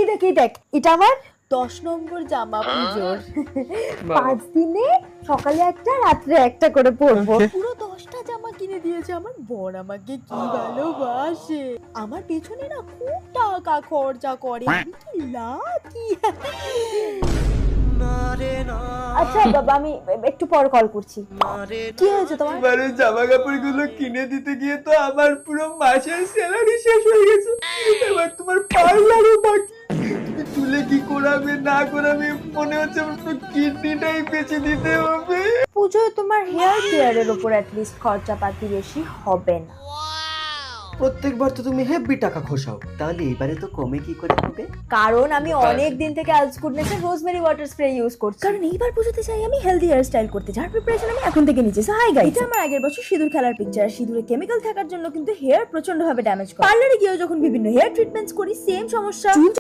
এই দেখ এটা আমার 10 নম্বর জামা পুজোর। 5 দিনে সকালে একটা রাত্রে একটা করে পরবো। পুরো 10টা জামা কিনে দিয়েছে আমার বর, আমাকে কি ভালোবাসে। আমার পেছনে না খুব টাকা খরচা করে, আমি কি লাকি। আচ্ছা বাবা, আমি একটু পর কল করছি। কি হয়েছে তোমার? এবারে জামা কাপড় গুলো কিনে দিতে গিয়ে তো আমার পুরো মাসের স্যালারি শেষ হয়ে গেছে। এবার তোমার পার্লারও বাকি। তুমি চুলে কি করাবে না করাবে মনে হচ্ছে আমার তো কিডনিটাই বেঁচে দিতে হবে। পুজোয় তোমার হেয়ার কেয়ারের উপর অ্যাটলিস্ট খরচা পাতি বেশি হবে না। প্রত্যেকবার তো তুমি হেভি টাকা খসাও, তাহলে এবারে তো কমে কি করে হবে? কারণ আমি অনেক দিন থেকে আলস গুডনেসের রোজমেরি ওয়াটার স্প্রে ইউজ করছি। কারণ এইবার পুজোতে চাই আমি হেলদি হেয়ার স্টাইল করতে, যার প্রিপারেশন আমি এখন থেকে নিচ্ছি। সো হাই গাইস, এটা আমার আগের বছর সিঁদুর খেলার পিকচার। সিঁদুরে কেমিক্যাল থাকার জন্য কিন্তু হেয়ার প্রচন্ড ভাবে ড্যামেজ করে। পার্লারে গিয়েও যখন বিভিন্ন হেয়ার ট্রিটমেন্টস করি সেম সমস্যা।